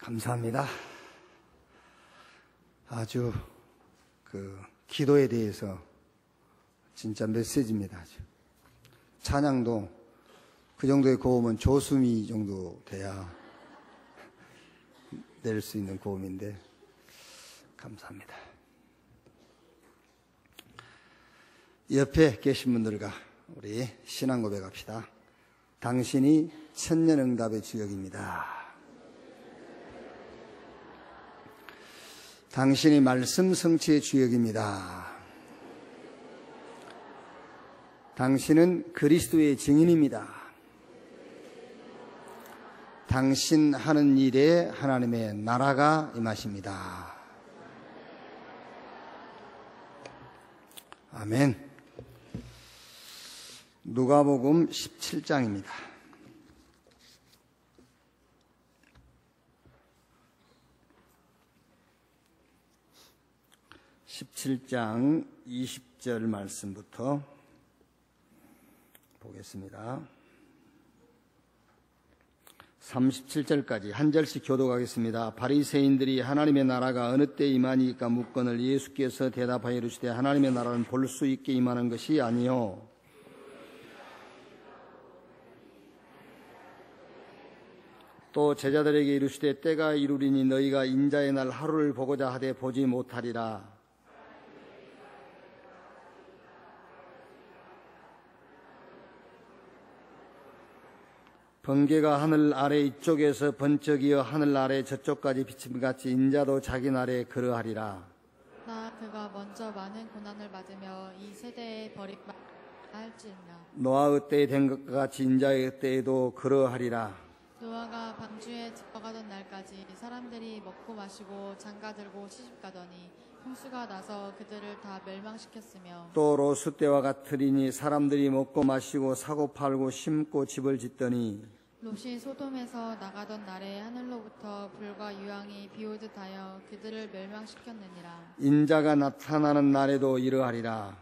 감사합니다. 아주 기도에 대해서 진짜 메시지입니다. 아주. 찬양도 그 정도의 고음은 조수미 정도 돼야 낼 수 있는 고음인데 감사합니다. 옆에 계신 분들과 우리 신앙 고백합시다. 당신이 천년응답의 주역입니다. 당신이 말씀 성취의 주역입니다. 당신은 그리스도의 증인입니다. 당신 하는 일에 하나님의 나라가 임하십니다. 아멘. 누가복음 17장입니다. 17장 20절 말씀부터 보겠습니다. 37절까지 한 절씩 교독하겠습니다. 바리새인들이 하나님의 나라가 어느 때 임하니까 묻거늘 예수께서 대답하여 이르시되 하나님의 나라는 볼 수 있게 임하는 것이 아니요 또 제자들에게 이르시되 때가 이루리니 너희가 인자의 날 하루를 보고자 하되 보지 못하리라. 번개가 하늘 아래 이쪽에서 번쩍이어 하늘 아래 저쪽까지 비침같이 인자도 자기 날에 그러하리라. 나 그가 먼저 많은 고난을 받으며 이 세대에 버림할지니라. 노아의 때에 된 것과 같이 인자의 때에도 그러하리라. 노아가 방주에 들어가던 날까지 사람들이 먹고 마시고 장가들고 시집가더니 홍수가 나서 그들을 다 멸망시켰으며 또 롯의 때와 같으리니 사람들이 먹고 마시고 사고 팔고 심고 집을 짓더니 롯이 소돔에서 나가던 날에 하늘로부터 불과 유황이 비오듯 하여 그들을 멸망시켰느니라. 인자가 나타나는 날에도 이러하리라.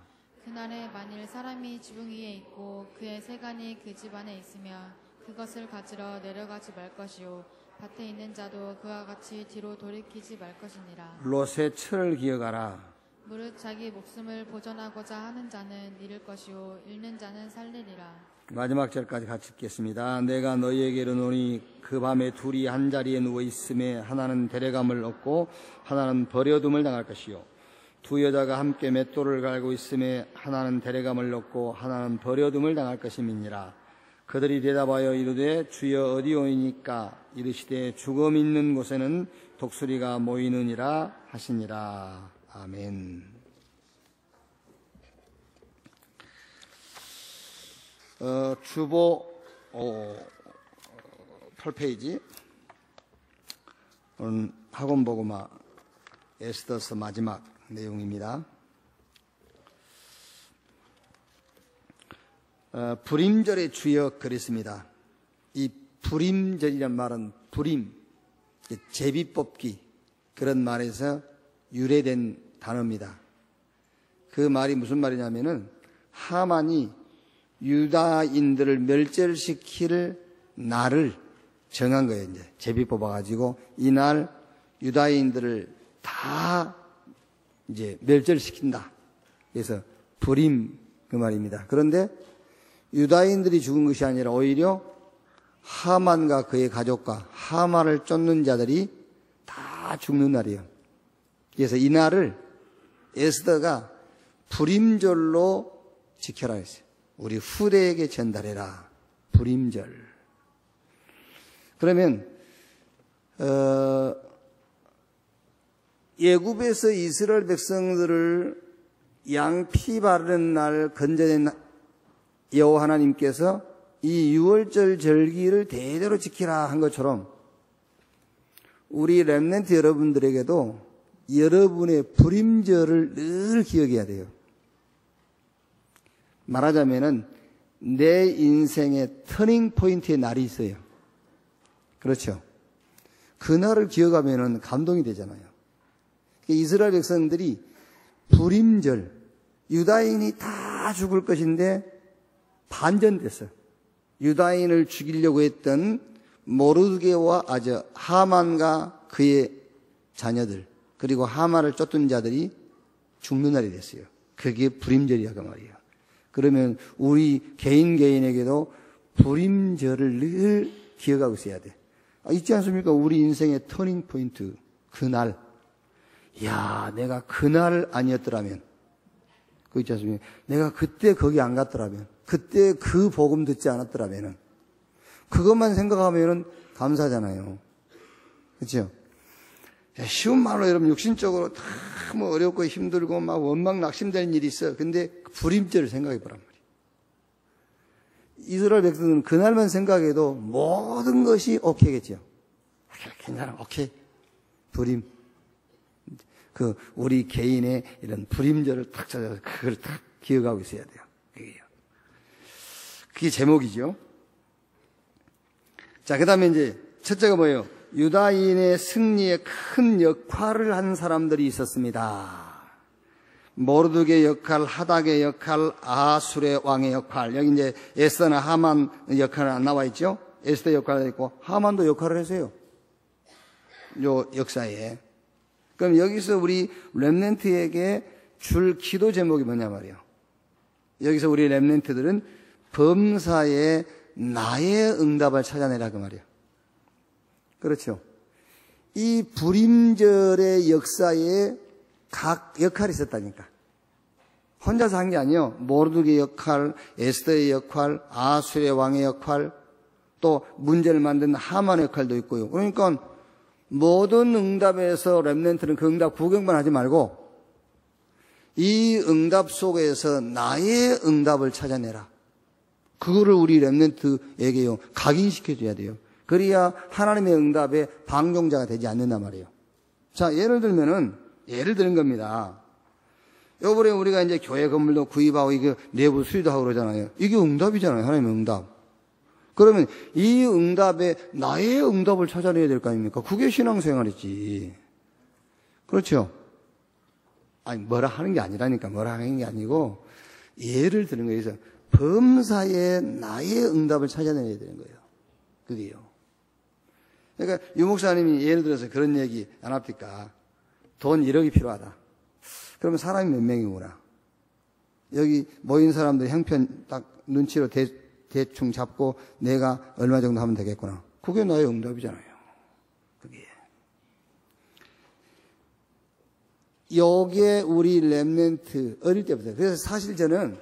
그날에 만일 사람이 지붕 위에 있고 그의 세간이 그 집 안에 있으며 그것을 가지러 내려가지 말 것이요 밭에 있는 자도 그와 같이 뒤로 돌이키지 말 것이니라. 롯의 철을 기억하라. 무릇 자기 목숨을 보전하고자 하는 자는 잃을 것이요 잃는 자는 살리리라. 마지막 절까지 같이 읽겠습니다. 내가 너희에게 이르노니 그 밤에 둘이 한 자리에 누워 있음에 하나는 데려감을 얻고 하나는 버려둠을 당할 것이요 두 여자가 함께 맷돌을 갈고 있음에 하나는 데려감을 얻고 하나는 버려둠을 당할 것임이니라. 그들이 대답하여 이르되 주여 어디오이니까? 이르시되 죽음 있는 곳에는 독수리가 모이느니라 하시니라. 아멘. 주보 8페이지 오늘 학원보고마 에스더서 마지막 내용입니다. 불임절의 주역 그랬습니다. 이 불임절이란 말은 불임, 제비뽑기 그런 말에서 유래된 단어입니다. 그 말이 무슨 말이냐면은 하만이 유다인들을 멸절시킬 날을 정한 거예요. 이제 제비 뽑아가지고 이날 유다인들을 다 이제 멸절시킨다. 그래서 불임 그 말입니다. 그런데 유다인들이 죽은 것이 아니라 오히려 하만과 그의 가족과 하만을 쫓는 자들이 다 죽는 날이에요. 그래서 이 날을 에스더가 불임절로 지켜라 했어요. 우리 후대에게 전달해라. 불임절. 그러면 애굽에서 이스라엘 백성들을 양피 바르는 날 건져낸 여호와 하나님께서 이 유월절 절기를 대대로 지키라 한 것처럼 우리 렘넌트 여러분들에게도 여러분의 불임절을 늘 기억해야 돼요. 말하자면은 내 인생의 터닝 포인트의 날이 있어요. 그렇죠? 그 날을 기억하면은 감동이 되잖아요. 이스라엘 백성들이 불임절, 유다인이 다 죽을 것인데 반전됐어요. 유다인을 죽이려고 했던 모르드게와 하만과 그의 자녀들 그리고 하만을 쫓던 자들이 죽는 날이 됐어요. 그게 불임절이야 그 말이에요. 그러면 우리 개인에게도 불임절을 늘 기억하고 있어야 돼. 있지 않습니까? 우리 인생의 터닝 포인트 그날. 야, 내가 그날 아니었더라면, 그거 있지 않습니까? 내가 그때 거기 안 갔더라면, 그때 그 복음 듣지 않았더라면은, 그것만 생각하면은 감사하잖아요. 그렇죠? 쉬운 말로 여러분 육신적으로 다 뭐 어렵고 힘들고 막 원망 낙심될 일이 있어. 근데 불임절을 생각해 보란 말이에요. 이스라엘 백성들은 그날만 생각해도 모든 것이 오케이겠죠. 괜찮아, 오케이. 불임. 우리 개인의 이런 불임절을 탁 찾아서 그걸 탁 기억하고 있어야 돼요. 그게 제목이죠. 자, 그 다음에 이제 첫째가 뭐예요? 유다인의 승리에 큰 역할을 한 사람들이 있었습니다. 모르드게의 역할, 하닥의 역할, 아하술의 왕의 역할. 여기 이제 에스더나 하만 역할은 안 나와 있죠? 에스더 역할도 있고 하만도 역할을 했어요. 요 역사에. 그럼 여기서 우리 렘넌트에게 줄 기도 제목이 뭐냐 말이에요. 여기서 우리 렘넌트들은 범사에 나의 응답을 찾아내라 그 말이에요. 그렇죠. 이 불임절의 역사에 각 역할이 있었다니까. 혼자서 한 게 아니에요. 모르드게의 역할, 에스더의 역할, 아하술의 왕의 역할, 또 문제를 만든 하만의 역할도 있고요. 그러니까 모든 응답에서 렘넌트는 그 응답 구경만 하지 말고 이 응답 속에서 나의 응답을 찾아내라. 그거를 우리 렘넌트에게요 각인시켜줘야 돼요. 그래야 하나님의 응답에 방종자가 되지 않는단 말이에요. 자, 예를 드는 겁니다. 요번에 우리가 이제 교회 건물도 구입하고 이게 내부 수리도 하고 그러잖아요. 이게 응답이잖아요. 하나님의 응답. 그러면 이 응답에 나의 응답을 찾아내야 될 거 아닙니까? 그게 신앙생활이지. 그렇죠? 아니, 뭐라 하는 게 아니라니까. 뭐라 하는 게 아니고, 예를 드는 거예요. 그래서 범사에 나의 응답을 찾아내야 되는 거예요. 그게요. 그러니까 유 목사님이 예를 들어서 그런 얘기 안 합니까? 돈 1억이 필요하다. 그러면 사람이 몇 명이구나. 여기 모인 사람들 형편 딱 눈치로 대충 잡고 내가 얼마 정도 하면 되겠구나. 그게 나의 응답이잖아요. 그게. 요게 우리 렘넌트 어릴 때부터. 그래서 사실 저는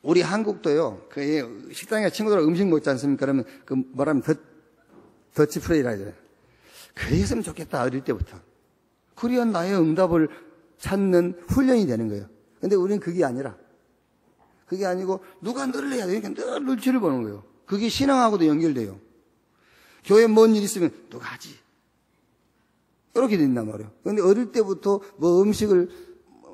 우리 한국도요. 그 식당에 친구들하고 음식 먹지 않습니까? 그러면 그 뭐라면 더치프레이라 하잖아요. 그랬으면 좋겠다. 어릴 때부터. 그래야 나의 응답을 찾는 훈련이 되는 거예요. 근데 우리는 그게 아니라 그게 아니고 누가 늘 해야 되니까 늘 눈치를 보는 거예요. 그게 신앙하고도 연결돼요. 교회에 뭔 일 있으면 누가 하지. 이렇게 된단 말이에요. 근데 어릴 때부터 뭐 음식을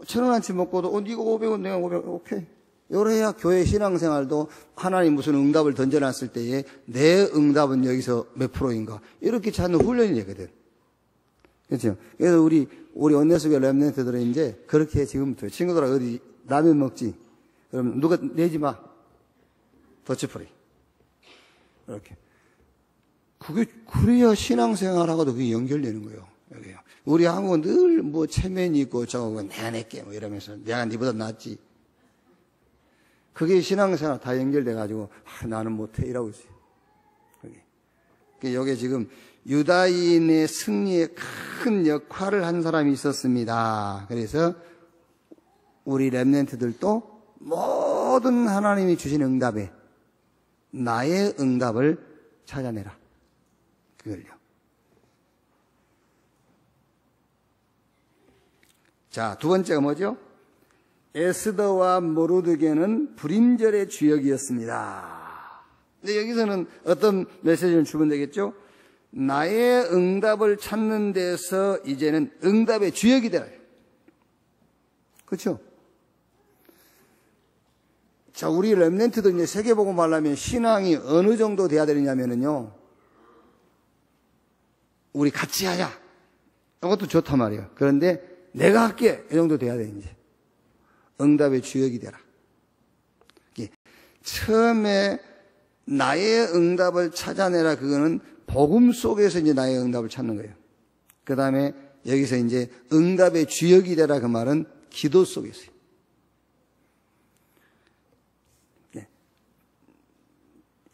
1,000원어치 먹고도 네가 500원 내가 500원 오케이. 요래야 교회 신앙생활도 하나님 무슨 응답을 던져놨을 때에 내 응답은 여기서 몇 프로인가 이렇게 찾는 훈련이 되거든. 그렇죠? 그래서 우리 언내수교 렘넌트들은 이제 그렇게 지금부터 친구들하고 어디 라면 먹지. 그러면 누가 내지 마. 더치프리. 이렇게. 그래야 신앙생활하고도 그게 연결되는 거예요. 여기요. 우리 한국은 늘 뭐 체면이 있고 저거 내가 낼게 뭐 이러면서 내가 니보다 낫지. 그게 신앙생활 다 연결돼가지고 나는 못해 이러고 있어요. 그게. 여기에 지금 유다인의 승리에 큰 역할을 한 사람이 있었습니다. 그래서 우리 렘넌트들도 모든 하나님이 주신 응답에 나의 응답을 찾아내라. 그걸요. 자, 두 번째가 뭐죠? 에스더와 모르드게는 불임절의 주역이었습니다. 근데 여기서는 어떤 메시지를 주면 되겠죠? 나의 응답을 찾는 데서 이제는 응답의 주역이 되라. 그렇죠? 자, 우리 렘넌트도 이제 세계복음 하려면 신앙이 어느 정도 돼야 되느냐면요. 우리 같이 하자. 이것도 좋단 말이에요. 그런데 내가 할게. 이 정도 돼야 돼, 이제. 응답의 주역이 되라. 처음에 나의 응답을 찾아내라. 그거는 복음 속에서 이제 나의 응답을 찾는 거예요. 그 다음에 여기서 이제 응답의 주역이 되라. 그 말은 기도 속에서요.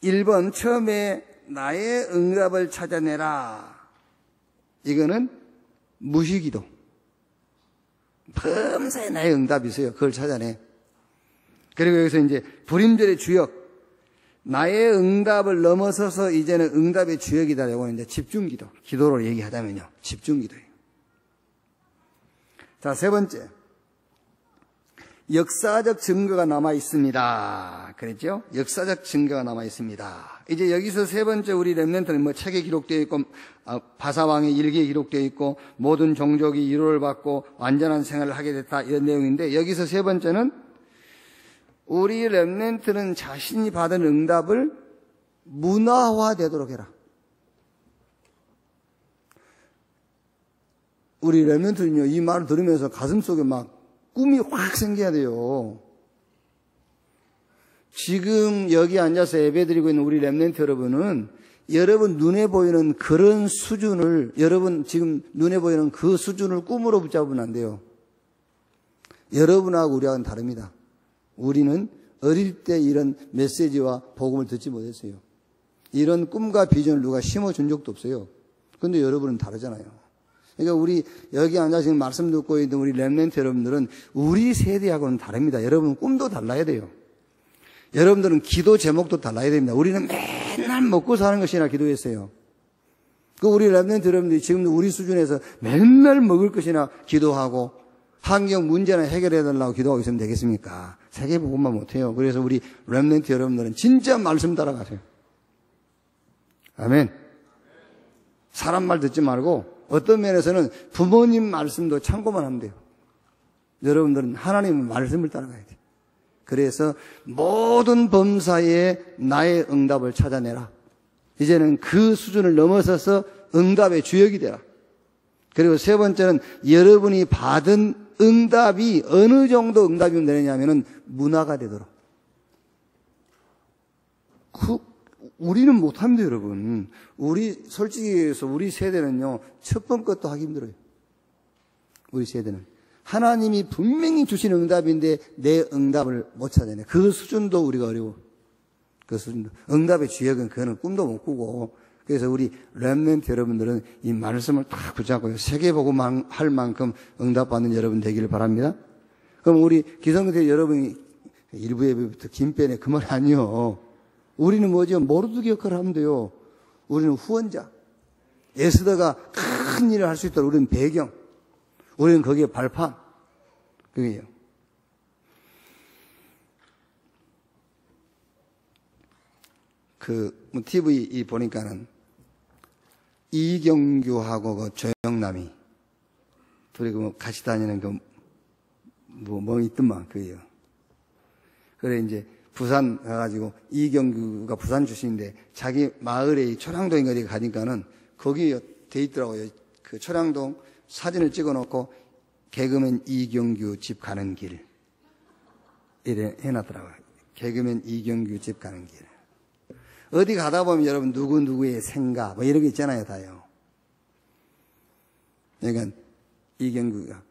1번 처음에 나의 응답을 찾아내라. 이거는 무시기도. 범사에 나의 응답이 있어요. 그걸 찾아내. 그리고 여기서 이제 불임절의 주역, 나의 응답을 넘어서서 이제는 응답의 주역이다라고 이제 집중기도, 기도로 얘기하자면요, 집중기도예요. 자, 세 번째, 역사적 증거가 남아 있습니다. 그랬죠? 역사적 증거가 남아 있습니다. 이제 여기서 세 번째 우리 렘넌트는 뭐 책에 기록되어 있고, 바사왕의 일기에 기록되어 있고, 모든 종족이 위로를 받고 완전한 생활을 하게 됐다, 이런 내용인데, 여기서 세 번째는 우리 렘넌트는 자신이 받은 응답을 문화화되도록 해라. 우리 렘넌트는요, 이 말을 들으면서 가슴속에 막 꿈이 확 생겨야 돼요. 지금 여기 앉아서 예배드리고 있는 우리 렘넌트 여러분은 여러분 눈에 보이는 그런 수준을, 여러분 지금 눈에 보이는 그 수준을 꿈으로 붙잡으면 안 돼요. 여러분하고 우리하고는 다릅니다. 우리는 어릴 때 이런 메시지와 복음을 듣지 못했어요. 이런 꿈과 비전을 누가 심어준 적도 없어요. 그런데 여러분은 다르잖아요. 그러니까 우리 여기 앉아 지금 말씀 듣고 있는 우리 렘넌트 여러분들은 우리 세대하고는 다릅니다. 여러분은 꿈도 달라야 돼요. 여러분들은 기도 제목도 달라야 됩니다. 우리는 맨날 먹고 사는 것이나 기도했어요. 그 우리 렘넌트 여러분들이 지금도 우리 수준에서 맨날 먹을 것이나 기도하고 환경 문제나 해결해 달라고 기도하고 있으면 되겠습니까? 세계복음만 못해요. 그래서 우리 렘넌트 여러분들은 진짜 말씀 따라가세요. 아멘. 사람 말 듣지 말고 어떤 면에서는 부모님 말씀도 참고만 하면 돼요. 여러분들은 하나님의 말씀을 따라가야 돼요. 그래서 모든 범사에 나의 응답을 찾아내라. 이제는 그 수준을 넘어서서 응답의 주역이 되라. 그리고 세 번째는 여러분이 받은 응답이 어느 정도 응답이면 되느냐면은 문화가 되도록. 우리는 못합니다, 여러분. 솔직히 해서 우리 세대는요, 첫 번 것도 하기 힘들어요. 우리 세대는. 하나님이 분명히 주신 응답인데 내 응답을 못 찾아내. 그 수준도 우리가 어려워. 그 수준도. 응답의 주역은 그거는 꿈도 못 꾸고. 그래서 우리 렘넌트 여러분들은 이 말씀을 딱 붙잡고요. 세계복음 할 만큼 응답받는 여러분 되기를 바랍니다. 그럼 우리 기성세 여러분이 일부 예배부터 긴 빼내. 그 말 아니요. 우리는 뭐죠? 모르드기 역할을 하면 돼요. 우리는 후원자. 에스더가 큰 일을 할 수 있도록 우리는 배경. 우리는 거기에 발판. 그게요. TV 보니까는 이경규하고 조영남이 둘이 같이 다니는 뭐 있더만, 그게요. 그래, 이제 부산 가가지고 이경규가 부산 출신인데 자기 마을에 초량동인가 어디 가니까는 거기에 돼 있더라고요. 그 초량동 사진을 찍어 놓고 개그맨 이경규 집 가는 길. 이래 해놨더라고요. 개그맨 이경규 집 가는 길. 어디 가다 보면 여러분 누구누구의 생가 뭐 이런 게 있잖아요, 다요. 그러니까 이경규가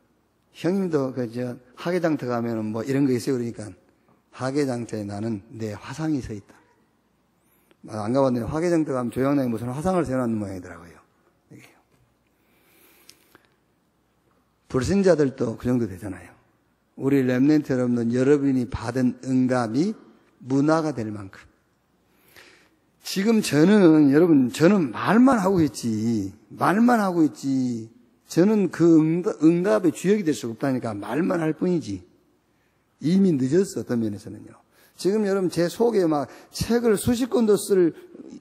형님도 그저 하계장터 가면은 뭐 이런 거 있어요. 그러니까 하계장터에 나는 내 화상이 서 있다. 안 가봤는데 하계장터 가면 조영남이 무슨 화상을 세워놓는 모양이더라고요. 불신자들도 그 정도 되잖아요. 우리 렘넌트 여러분은 여러분이 받은 응답이 문화가 될 만큼. 지금 저는 말만 하고 있지. 말만 하고 있지. 저는 그 응답의 주역이 될 수가 없다니까 말만 할 뿐이지. 이미 늦었어, 어떤 면에서는요. 지금 여러분 제 속에 막 책을 수십 권도 쓸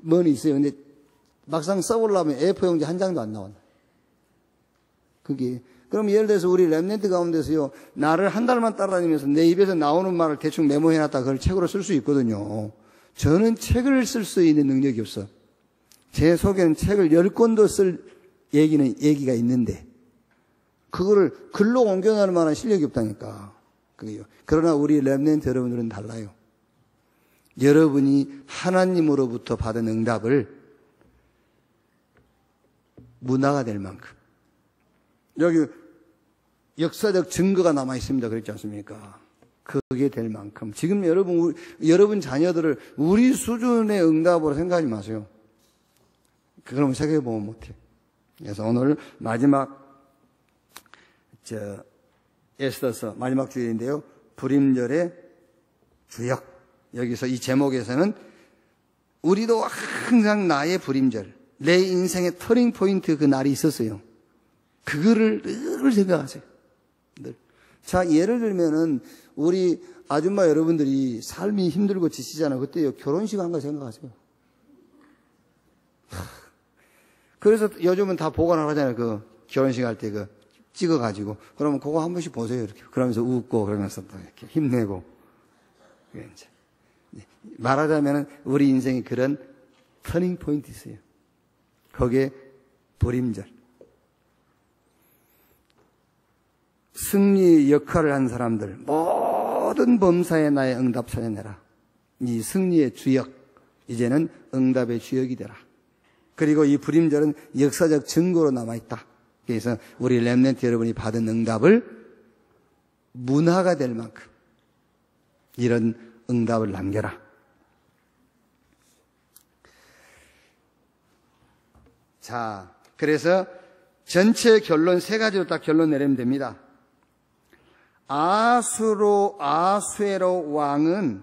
면이 있어요. 근데 막상 써보려면 A4 용지 한 장도 안 나왔네. 그게. 그럼 예를 들어서 우리 렘넌트 가운데서요, 나를 한 달만 따라다니면서 내 입에서 나오는 말을 대충 메모해놨다 그걸 책으로 쓸 수 있거든요. 저는 책을 쓸 수 있는 능력이 없어. 제 속에는 책을 10권도 쓸 얘기가 있는데, 그거를 글로 옮겨나갈 만한 실력이 없다니까. 그게요. 그러나 우리 렘넌트 여러분들은 달라요. 여러분이 하나님으로부터 받은 응답을 문화가 될 만큼, 여기 역사적 증거가 남아 있습니다. 그렇지 않습니까? 그게 될 만큼. 지금 여러분 자녀들을 우리 수준의 응답으로 생각하지 마세요. 그러면 생각해보면 못해. 그래서 오늘 마지막, 에스더서 마지막 주일인데요. 불임절의 주역. 여기서 이 제목에서는 우리도 항상 나의 불임절, 내 인생의 터닝 포인트 그 날이 있었어요. 그거를 늘 생각하세요. 늘. 자, 예를 들면은 우리 아줌마 여러분들이 삶이 힘들고 지치잖아요. 그때요, 결혼식 한 거 생각하세요. 그래서 요즘은 다 보관하잖아요. 그 결혼식 할 때 그 찍어가지고. 그러면 그거 한 번씩 보세요. 이렇게. 그러면서 웃고 그러면서 또 이렇게 힘내고. 이제. 말하자면은 우리 인생에 그런 터닝 포인트 있어요. 거기에 불임절. 승리 역할을 한 사람들, 모든 범사에 나의 응답 찾아내라. 이 승리의 주역, 이제는 응답의 주역이 되라. 그리고 이 불임절은 역사적 증거로 남아있다. 그래서 우리 렘넌트 여러분이 받은 응답을 문화가 될 만큼 이런 응답을 남겨라. 자, 그래서 전체 결론 세 가지로 딱 결론 내리면 됩니다. 아수에로 왕은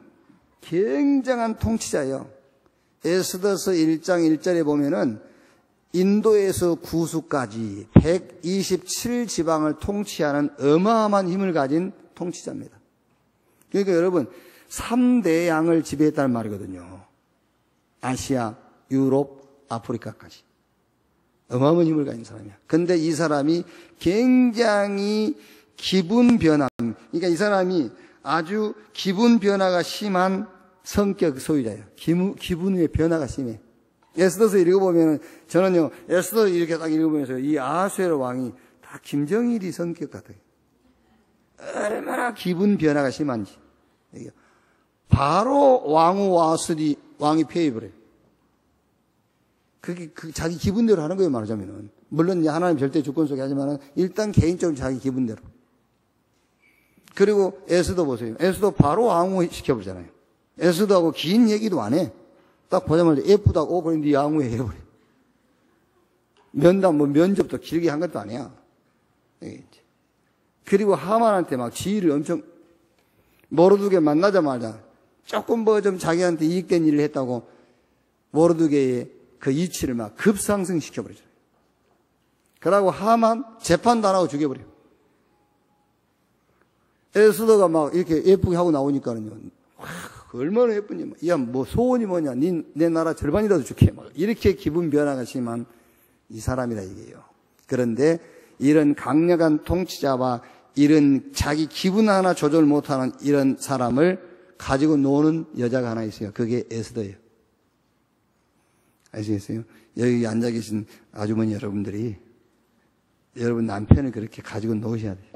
굉장한 통치자예요. 에스더서 1장 1절에 보면은 인도에서 구수까지 127지방을 통치하는 어마어마한 힘을 가진 통치자입니다. 그러니까 여러분 3대 양을 지배했다는 말이거든요. 아시아, 유럽, 아프리카까지. 어마어마한 힘을 가진 사람이야. 근데 이 사람이 굉장히 기분 변화, 그러니까 이 사람이 아주 기분 변화가 심한 성격 소유자예요. 기분의 변화가 심해. 에스더서 읽어보면, 저는요, 에스더 이렇게 딱 읽어보면서 이 아수에로 왕이 다 김정일이 성격 같아요. 얼마나 기분 변화가 심한지. 바로 와스디 왕이 폐입을 해요. 그게 자기 기분대로 하는 거예요, 말하자면은. 물론 하나님 절대 주권 속에 하지만은 일단 개인적으로 자기 기분대로. 그리고 에스더 보세요. 에스더 바로 왕후 시켜버리잖아요. 에스더하고 긴 얘기도 안 해. 딱 보자마자 예쁘다고, 그럼 네 왕후에 해버려. 면접도 길게 한 것도 아니야. 그리고 하만한테 막 지위를 엄청, 모르드게 만나자마자 조금 좀 자기한테 이익된 일을 했다고 모르드게의 그 이치를 막 급상승시켜버리잖아요. 그러고 하만 재판도 안 하고 죽여버려요. 에스더가 막 이렇게 예쁘게 하고 나오니까는요. 와, 얼마나 예쁘니. 야, 뭐 소원이 뭐냐. 내 나라 절반이라도 줄게. 막 이렇게 기분 변화가 심한 이 사람이다 이게요. 그런데 이런 강력한 통치자와 이런 자기 기분 하나 조절 못하는 이런 사람을 가지고 노는 여자가 하나 있어요. 그게 에스더예요. 아시겠어요? 여기 앉아 계신 아주머니 여러분들이 여러분 남편을 그렇게 가지고 노셔야 돼요.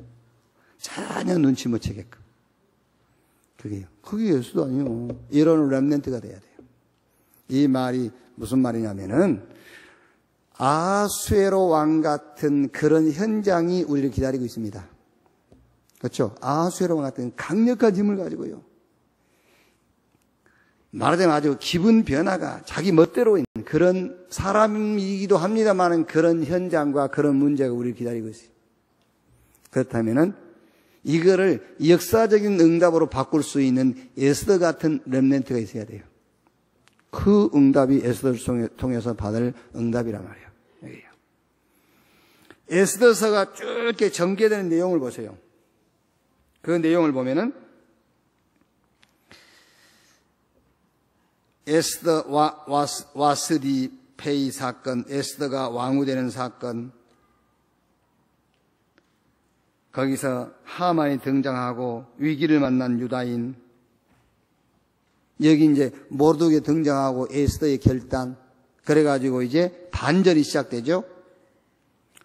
전혀 눈치 못 채게끔. 그게 예수도 아니에요. 이런 렘넌트가 돼야 돼요. 이 말이 무슨 말이냐면은 아수에로 왕 같은 그런 현장이 우리를 기다리고 있습니다. 그렇죠? 아수에로 왕 같은 강력한 힘을 가지고요. 말하자면 아주 기분 변화가 자기 멋대로 있는 그런 사람이기도 합니다만은 그런 현장과 그런 문제가 우리를 기다리고 있어요. 그렇다면은 이거를 역사적인 응답으로 바꿀 수 있는 에스더 같은 렘넌트가 있어야 돼요. 그 응답이 에스더를 통해서 받을 응답이란 말이에요. 여기요. 에스더서가 쭉 이렇게 전개되는 내용을 보세요. 그 내용을 보면은 에스더 와스디 페이 사건, 에스더가 왕후 되는 사건, 거기서 하만이 등장하고 위기를 만난 유다인, 여기 이제 모르드게 등장하고 에스더의 결단, 그래가지고 이제 반절이 시작되죠.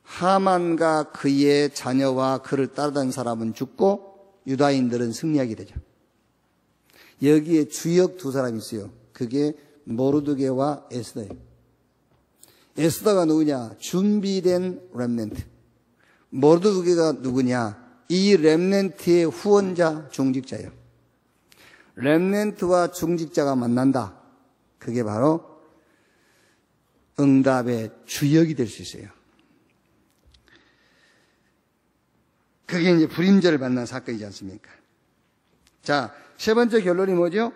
하만과 그의 자녀와 그를 따르던 사람은 죽고 유다인들은 승리하게 되죠. 여기에 주역 두 사람이 있어요. 그게 모르드게와 에스더예요. 에스더가 누구냐? 준비된 렘넌트. 모르드게가 누구냐? 이 렘넌트의 후원자, 중직자예요. 렘넌트와 중직자가 만난다. 그게 바로 응답의 주역이 될 수 있어요. 그게 이제 불임절을 만난 사건이지 않습니까? 자, 세 번째 결론이 뭐죠?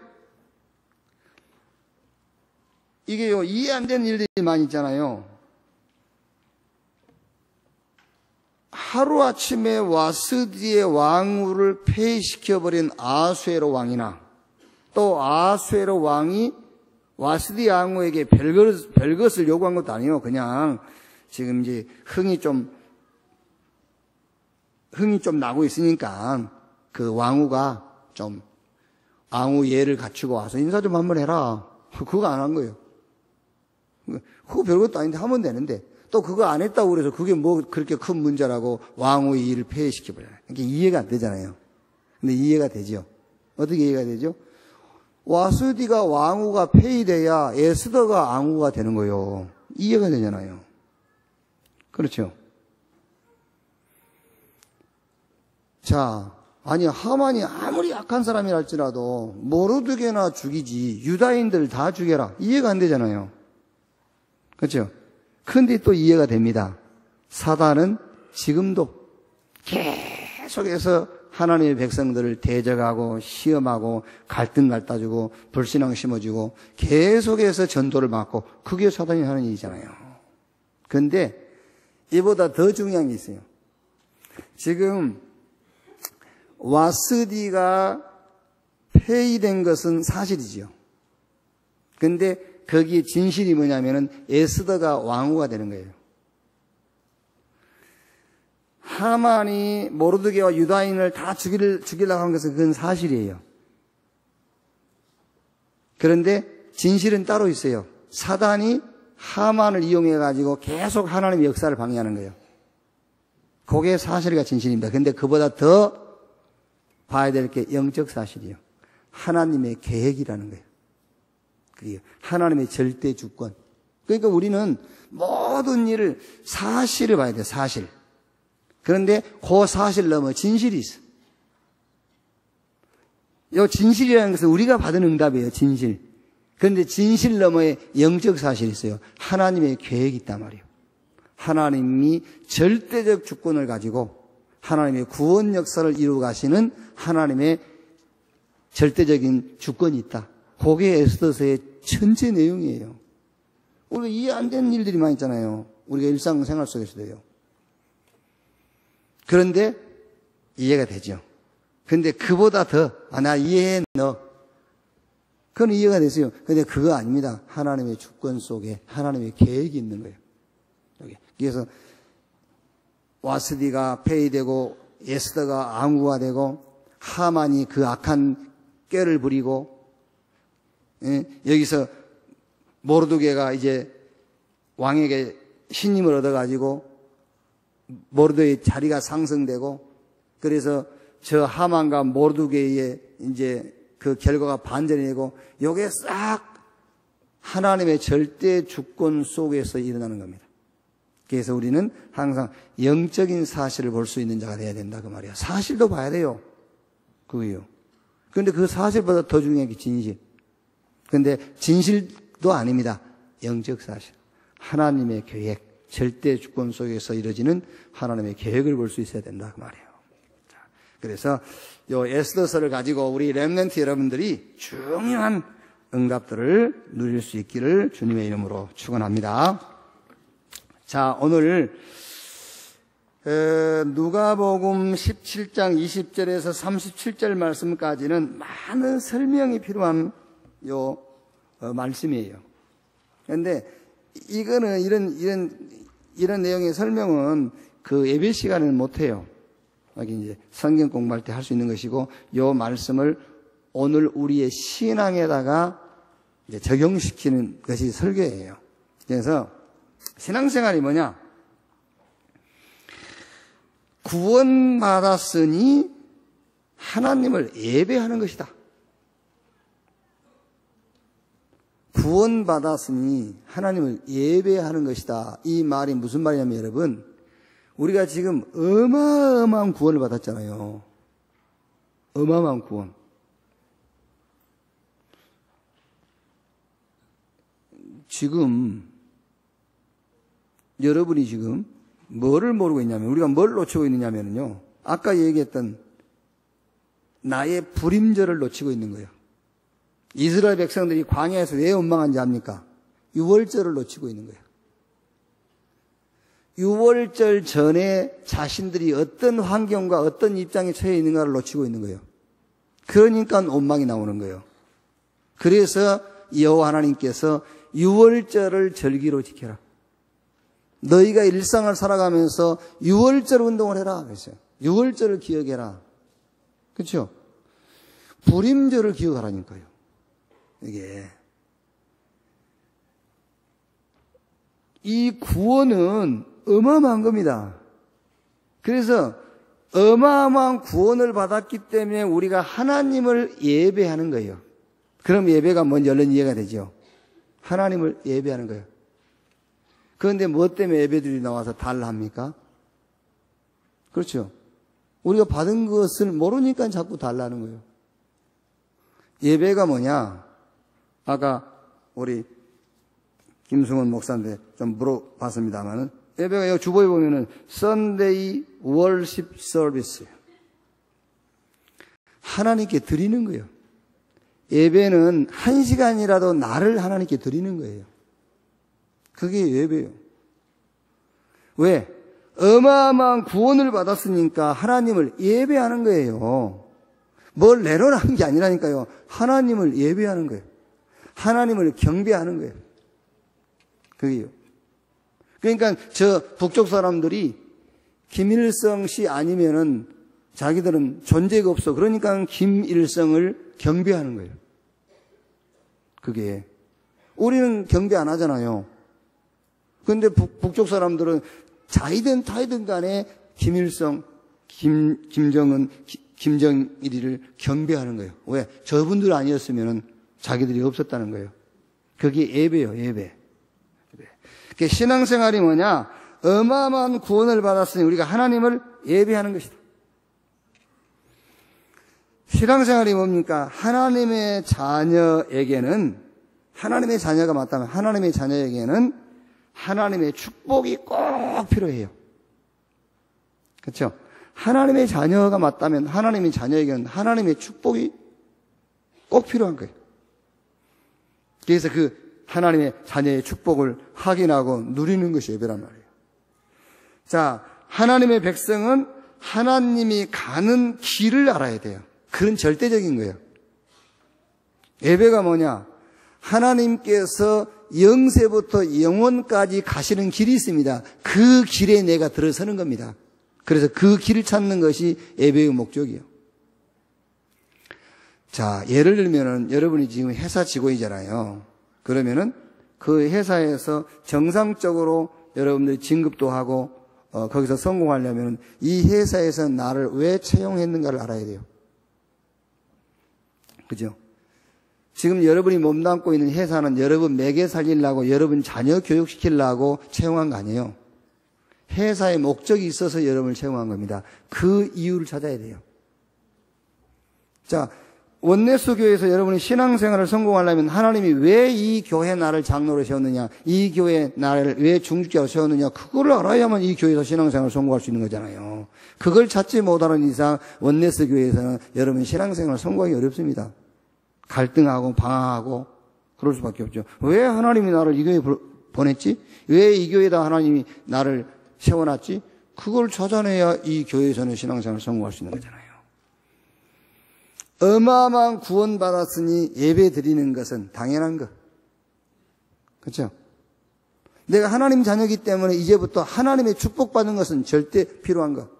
이게요, 이해 안 되는 일들이 많이 있잖아요. 하루아침에 와스디의 왕후를 폐위시켜버린 아수에로 왕이나 또 아수에로 왕이 와스디 왕후에게 별것을 요구한 것도 아니에요. 그냥 지금 이제 흥이 좀 나고 있으니까 그 왕후가 좀 왕후 예를 갖추고 와서 인사 좀 한번 해라. 그거 안 한 거예요. 그거 별것도 아닌데 하면 되는데 또 그거 안 했다고 그래서 그게 뭐 그렇게 큰 문제라고 왕후의 일을 폐해시켜버려요. 이게 이해가 안 되잖아요. 근데 이해가 되죠. 어떻게 이해가 되죠? 와스디가 왕후가 폐위돼야 에스더가 왕후가 되는 거예요. 이해가 되잖아요. 그렇죠. 자, 아니 하만이 아무리 약한 사람이라 할지라도 모르드게나 죽이지 유다인들 다 죽여라. 이해가 안 되잖아요. 그렇죠? 근데 또 이해가 됩니다. 사단은 지금도 계속해서 하나님의 백성들을 대적하고 시험하고 갈등 갖다주고 불신앙 심어주고 계속해서 전도를 막고 그게 사단이 하는 일이잖아요. 그런데 이보다 더 중요한 게 있어요. 지금 와스디가 폐위된 것은 사실이지요. 근데 거기에 진실이 뭐냐면은 에스더가 왕후가 되는 거예요. 하만이 모르드게와 유다인을 다 죽이려고 한 것은 그건 사실이에요. 그런데 진실은 따로 있어요. 사단이 하만을 이용해가지고 계속 하나님의 역사를 방해하는 거예요. 그게 사실과 진실입니다. 그런데 그보다 더 봐야 될 게 영적 사실이에요. 하나님의 계획이라는 거예요. 그게 하나님의 절대 주권. 그러니까 우리는 모든 일을 사실을 봐야 돼요. 사실. 그런데 그 사실 넘어 진실이 있어. 이 진실이라는 것은 우리가 받은 응답이에요. 진실. 그런데 진실 너머에 영적 사실이 있어요. 하나님의 계획이 있단 말이에요. 하나님이 절대적 주권을 가지고 하나님의 구원 역사를 이루어 가시는 하나님의 절대적인 주권이 있다. 그게 에스더서의 전체 내용이에요. 우리가 이해 안 되는 일들이 많이 있잖아요. 우리가 일상생활 속에서도요. 그런데 이해가 되죠. 근데 그보다 더, 나 이해해, 너. 그건 이해가 됐어요. 근데 그거 아닙니다. 하나님의 주권 속에 하나님의 계획이 있는 거예요. 여기. 그래서 와스디가 폐위되고 에스더가 왕후가 되고 하만이 그 악한 꾀를 부리고 여기서 모르드게가 이제 왕에게 신임을 얻어가지고 모르드게의 자리가 상승되고 그래서 저 하만과 모르드게의 이제 그 결과가 반전이 되고 요게 싹 하나님의 절대 주권 속에서 일어나는 겁니다. 그래서 우리는 항상 영적인 사실을 볼 수 있는 자가 돼야 된다 그 말이야. 사실도 봐야 돼요. 그거요. 그런데 그 사실보다 더 중요한 게 진실. 그런데 진실도 아닙니다. 영적 사실. 하나님의 계획, 절대 주권 속에서 이루어지는 하나님의 계획을 볼 수 있어야 된다 그 말이에요. 그래서 요 에스더서를 가지고 우리 렘넌트 여러분들이 중요한 응답들을 누릴 수 있기를 주님의 이름으로 축원합니다. 자, 오늘 누가복음 17장 20절에서 37절 말씀까지는 많은 설명이 필요한 요 말씀이에요. 그런데 이거는 이런 내용의 설명은 그 예배 시간에는 못 해요. 여기 이제 성경 공부할 때 할 수 있는 것이고, 요 말씀을 오늘 우리의 신앙에다가 이제 적용시키는 것이 설교예요. 그래서 신앙생활이 뭐냐? 구원받았으니 하나님을 예배하는 것이다. 구원받았으니 하나님을 예배하는 것이다. 이 말이 무슨 말이냐면 여러분, 우리가 지금 어마어마한 구원을 받았잖아요. 어마어마한 구원. 지금 여러분이 지금 뭐를 모르고 있냐면, 우리가 뭘 놓치고 있느냐면요, 아까 얘기했던 나의 불임절을 놓치고 있는 거예요. 이스라엘 백성들이 광야에서 왜 원망한지 압니까? 유월절을 놓치고 있는 거예요. 유월절 전에 자신들이 어떤 환경과 어떤 입장에 처해 있는가를 놓치고 있는 거예요. 그러니까 원망이 나오는 거예요. 그래서 여호와 하나님께서 유월절을 절기로 지켜라. 너희가 일상을 살아가면서 유월절 운동을 해라 그랬어요. 유월절을 기억해라. 그렇죠? 불임절을 기억하라니까요. 이게 이 구원은 어마어마한 겁니다. 그래서 어마어마한 구원을 받았기 때문에 우리가 하나님을 예배하는 거예요. 그럼 예배가 뭔지 얼른 이해가 되죠. 하나님을 예배하는 거예요. 그런데 무엇 때문에 예배들이 나와서 달라합니까? 그렇죠. 우리가 받은 것을 모르니까 자꾸 달라는 거예요. 예배가 뭐냐? 아까 우리 김승원 목사한테 좀 물어봤습니다만은, 예배가 여기 주보에 보면은 Sunday Worship Service, 하나님께 드리는 거예요. 예배는 1시간이라도 나를 하나님께 드리는 거예요. 그게 예배예요. 왜? 어마어마한 구원을 받았으니까 하나님을 예배하는 거예요. 뭘 내려놓은 게 아니라니까요. 하나님을 예배하는 거예요. 하나님을 경배하는 거예요. 그게요. 그러니까 저 북쪽 사람들이 김일성 씨 아니면은 자기들은 존재가 없어. 그러니까 김일성을 경배하는 거예요. 그게. 우리는 경배 안 하잖아요. 그런데 북쪽 사람들은 자이든 타이든 간에 김일성, 김정은, 김정일이를 경배하는 거예요. 왜? 저분들 아니었으면 자기들이 없었다는 거예요. 그게 예배예요, 예배. 그러니까 신앙생활이 뭐냐? 어마어마한 구원을 받았으니 우리가 하나님을 예배하는 것이다. 신앙생활이 뭡니까? 하나님의 자녀에게는, 하나님의 자녀가 맞다면 하나님의 자녀에게는 하나님의 축복이 꼭 필요해요. 그렇죠? 하나님의 자녀가 맞다면 하나님의 자녀에게는 하나님의 축복이 꼭 필요한 거예요. 그래서 그 하나님의 자녀의 축복을 확인하고 누리는 것이 예배란 말이에요. 자, 하나님의 백성은 하나님이 가는 길을 알아야 돼요. 그건 절대적인 거예요. 예배가 뭐냐? 하나님께서 영세부터 영원까지 가시는 길이 있습니다. 그 길에 내가 들어서는 겁니다. 그래서 그 길을 찾는 것이 예배의 목적이에요. 자, 예를 들면은 여러분이 지금 회사 직원이잖아요. 그러면은 그 회사에서 정상적으로 여러분들이 진급도 하고 거기서 성공하려면 이 회사에서 나를 왜 채용했는가를 알아야 돼요. 그죠? 지금 여러분이 몸담고 있는 회사는 여러분 먹여 살리려고, 여러분 자녀 교육시키려고 채용한 거 아니에요. 회사의 목적이 있어서 여러분을 채용한 겁니다. 그 이유를 찾아야 돼요. 자, 원네스 교회에서 여러분이 신앙생활을 성공하려면 하나님이 왜 이 교회 나를 장로로 세웠느냐, 이 교회 나를 왜 중직자로 세웠느냐, 그걸 알아야만 이 교회에서 신앙생활을 성공할 수 있는 거잖아요. 그걸 찾지 못하는 이상 원네스 교회에서는 여러분 신앙생활을 성공하기 어렵습니다. 갈등하고 방황하고 그럴 수밖에 없죠. 왜 하나님이 나를 이 교회에 보냈지? 왜 이 교회에다 하나님이 나를 세워놨지? 그걸 찾아내야 이 교회에서는 신앙생활을 성공할 수 있는 거잖아요. 어마어마한 구원 받았으니 예배 드리는 것은 당연한 것. 그렇죠? 내가 하나님 자녀이기 때문에 이제부터 하나님의 축복받는 것은 절대 필요한 것.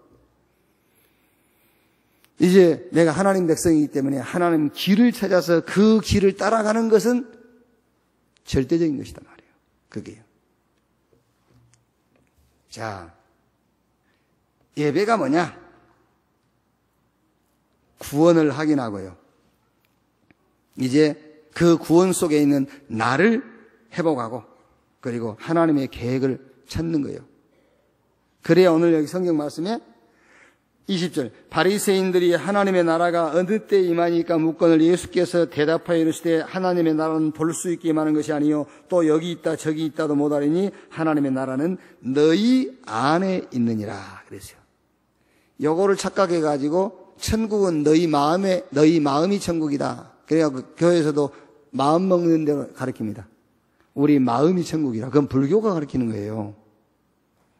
이제 내가 하나님 백성이기 때문에 하나님 길을 찾아서 그 길을 따라가는 것은 절대적인 것이다 말이에요. 그게요. 자, 예배가 뭐냐? 구원을 확인하고요. 이제 그 구원 속에 있는 나를 회복하고 그리고 하나님의 계획을 찾는 거예요. 그래야 오늘 여기 성경 말씀에 20절 바리새인들이 하나님의 나라가 어느 때 임하니까 묻거늘 예수께서 대답하여 이르시되 하나님의 나라는 볼 수 있게 임하는 것이 아니요 또 여기 있다 저기 있다도 못하리니 하나님의 나라는 너희 안에 있느니라 그랬어요. 요거를 착각해가지고 천국은 너희 마음이 천국이다. 그래갖고 교회에서도 마음 먹는 대로 가르칩니다. 우리 마음이 천국이라. 그건 불교가 가르치는 거예요.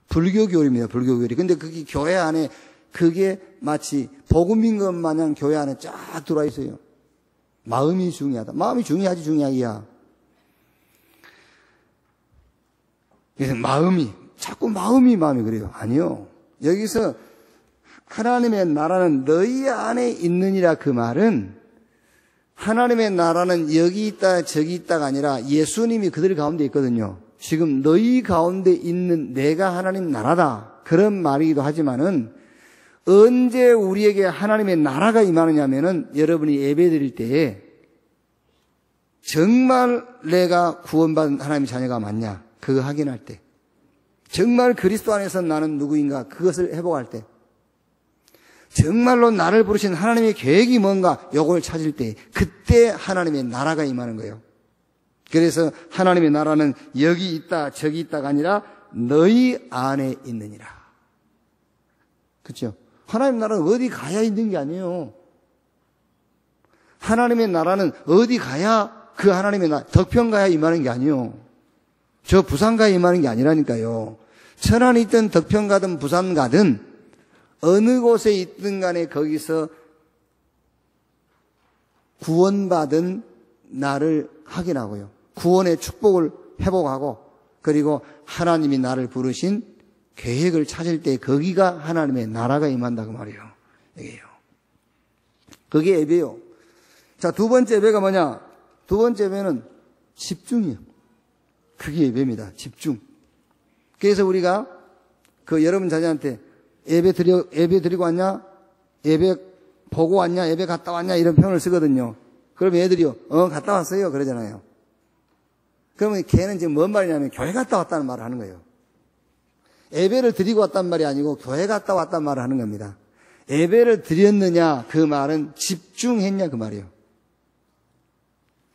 불교 교리입니다. 불교 교리. 근데 그게 교회 안에 그게 마치 복음인 것 마냥 교회 안에 쫙 들어와 있어요. 마음이 중요하다. 마음이 중요하지 중요하기야. 그래서 자꾸 마음이 그래요. 아니요. 여기서 하나님의 나라는 너희 안에 있느니라 그 말은 하나님의 나라는 여기 있다 저기 있다가 아니라 예수님이 그들 가운데 있거든요. 지금 너희 가운데 있는 내가 하나님 나라다. 그런 말이기도 하지만은 언제 우리에게 하나님의 나라가 임하느냐면은 여러분이 예배 드릴 때에 정말 내가 구원받은 하나님의 자녀가 맞냐 그거 확인할 때 정말 그리스도 안에서 나는 누구인가 그것을 회복할 때 정말로 나를 부르신 하나님의 계획이 뭔가 요걸 찾을 때 그때 하나님의 나라가 임하는 거예요. 그래서 하나님의 나라는 여기 있다 저기 있다가 아니라 너희 안에 있느니라. 그렇죠? 하나님의 나라는 어디 가야 있는 게 아니에요. 하나님의 나라는 어디 가야 그 하나님의 나라 덕평 가야 임하는 게 아니에요. 저 부산 가야 임하는 게 아니라니까요. 천안에 있든 덕평 가든 부산 가든 어느 곳에 있든 간에 거기서 구원받은 나를 확인하고요. 구원의 축복을 회복하고 그리고 하나님이 나를 부르신 계획을 찾을 때 거기가 하나님의 나라가 임한다고 말이에요. 여기에요. 그게 예배요. 자, 두 번째 예배가 뭐냐? 두 번째 예배는 집중이요. 그게 예배입니다. 집중. 그래서 우리가 여러분 자녀한테 예배 드리고 왔냐? 예배 보고 왔냐? 예배 갔다 왔냐? 이런 표현을 쓰거든요. 그러면 애들이요. 갔다 왔어요. 그러잖아요. 그러면 걔는 지금 뭔 말이냐면 교회 갔다 왔다는 말을 하는 거예요. 예배를 드리고 왔단 말이 아니고 교회 갔다 왔단 말을 하는 겁니다. 예배를 드렸느냐 그 말은 집중했냐 그 말이에요.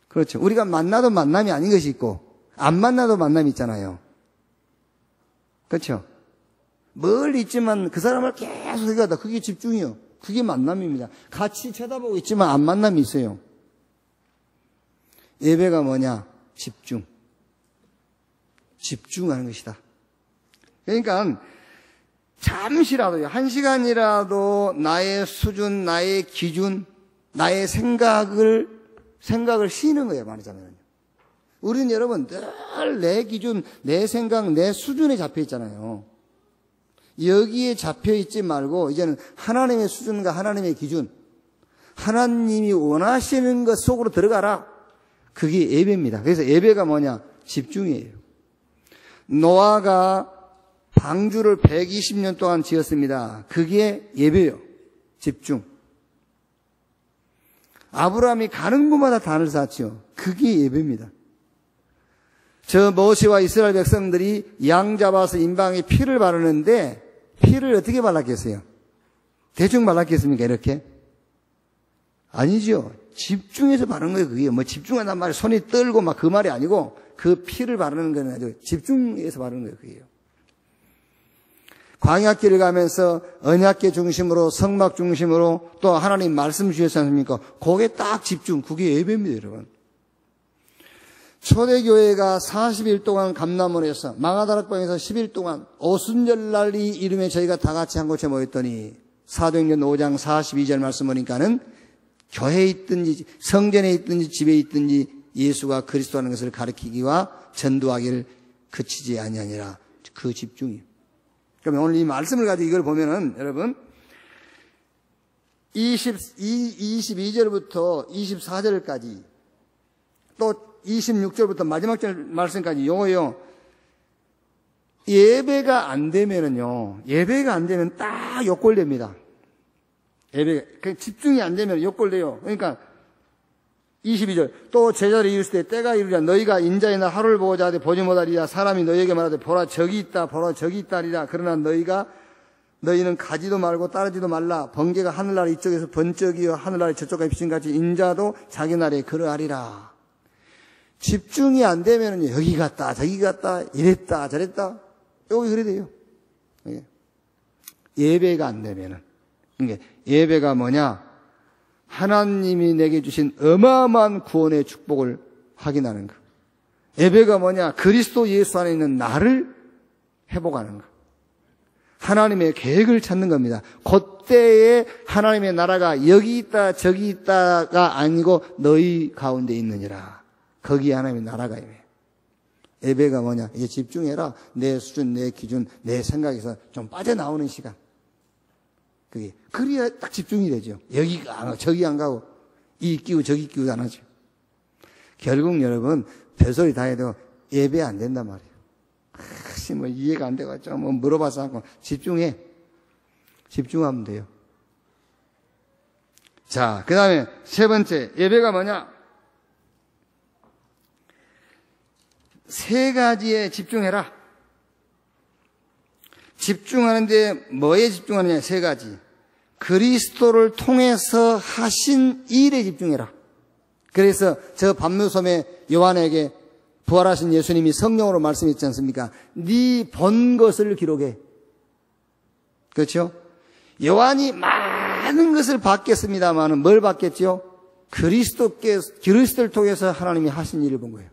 그렇죠. 우리가 만나도 만남이 아닌 것이 있고 안 만나도 만남이 있잖아요. 그렇죠. 멀리 있지만 그 사람을 계속 생각하다. 그게 집중이요. 그게 만남입니다. 같이 쳐다보고 있지만 안 만남이 있어요. 예배가 뭐냐? 집중. 집중하는 것이다. 그러니까 잠시라도요. 1시간이라도 나의 수준, 나의 기준, 나의 생각을 쉬는 거예요. 말하자면. 우리는 여러분 늘 내 기준, 내 생각, 내 수준에 잡혀 있잖아요. 여기에 잡혀 있지 말고 이제는 하나님의 수준과 하나님의 기준, 하나님이 원하시는 것 속으로 들어가라. 그게 예배입니다. 그래서 예배가 뭐냐? 집중이에요. 노아가 방주를 120년 동안 지었습니다. 그게 예배예요. 집중. 아브라함이 가는 곳마다 단을 쌓죠. 그게 예배입니다. 저 모세와 이스라엘 백성들이 양 잡아서 임방에 피를 바르는데 피를 어떻게 발랐겠어요? 대충 발랐겠습니까? 이렇게? 아니죠. 집중해서 바르는 거예요. 그게 뭐 집중한단 말이 손이 떨고 막 그 말이 아니고 그 피를 바르는 건 아주 집중해서 바르는 거예요. 그게요. 광야길을 가면서 언약궤 중심으로 성막 중심으로 또 하나님 말씀 주셨지 않습니까? 그게 딱 집중. 그게 예배입니다, 여러분. 초대교회가 40일 동안 감람원에서 망하다락방에서 10일 동안 오순절날이 이름에 저희가 다 같이 한 곳에 모였더니 사도행전 5장 42절 말씀 보니까는 교회에 있든지 성전에 있든지 집에 있든지 예수가 그리스도라는 것을 가르치기와 전도하기를 그치지 아니하니라. 그 집중이에요. 그러면 오늘 이 말씀을 가지고 이걸 보면은 여러분 22절부터 24절까지 또 26절부터 마지막 절 말씀까지 요거요. 예배가 안 되면 딱 욕골됩니다. 예배가 집중이 안 되면 욕골돼요. 그러니까 22절 또 제자를 이르시되 때가 이르리라 너희가 인자의 날 하루를 보고자 하되 보지 못하리라 사람이 너희에게 말하되 보라 저기 있다 보라 저기 있다 하리라 그러나 너희는 가지도 말고 따르지도 말라 번개가 하늘나라 이쪽에서 번쩍이어 하늘나라 저쪽까지 비친같이 인자도 자기 나라에 그러하리라. 집중이 안 되면 여기 갔다 저기 갔다 이랬다 저랬다 여기 그래 돼요. 예배가 안 되면은 그러니까 예배가 뭐냐? 하나님이 내게 주신 어마어마한 구원의 축복을 확인하는 것. 예배가 뭐냐? 그리스도 예수 안에 있는 나를 회복하는 것. 하나님의 계획을 찾는 겁니다. 그때에 하나님의 나라가 여기 있다 저기 있다가 아니고 너희 가운데 있느니라. 거기에 하나님의 나라가 임해요. 예배가 뭐냐? 이제 집중해라. 내 수준, 내 기준, 내 생각에서 좀 빠져나오는 시간. 그게 그래야 딱 집중이 되죠. 여기가 안 가고 저기 안 가고 이 끼고 저기 끼고 안 하죠. 결국 여러분 별소리 다 해도 예배 안 된단 말이에요. 혹시 뭐 이해가 안 돼가지고 뭐 물어봐서 하고 집중하면 돼요. 자, 그 다음에 세 번째 예배가 뭐냐? 세 가지에 집중해라. 집중하는데 뭐에 집중하느냐? 세 가지. 그리스도를 통해서 하신 일에 집중해라. 그래서 저 밤무섬에 요한에게 부활하신 예수님이 성령으로 말씀했지 않습니까? 네 본 것을 기록해. 그렇죠? 요한이 많은 것을 봤겠습니다만 뭘 봤겠죠? 그리스도를 통해서 하나님이 하신 일을 본 거예요.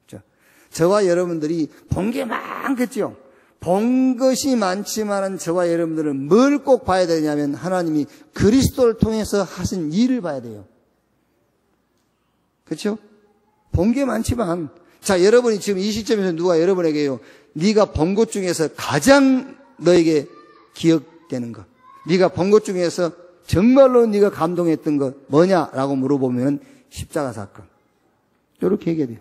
그렇죠? 저와 여러분들이 본 게 많겠죠? 본 것이 많지만은 저와 여러분들은 뭘 꼭 봐야 되냐면 하나님이 그리스도를 통해서 하신 일을 봐야 돼요. 그렇죠? 본 게 많지만 자 여러분이 지금 이 시점에서 누가 여러분에게요 네가 본 것 중에서 가장 너에게 기억되는 것 네가 본 것 중에서 정말로 네가 감동했던 것 뭐냐라고 물어보면 십자가 사건 이렇게 얘기해야 돼요.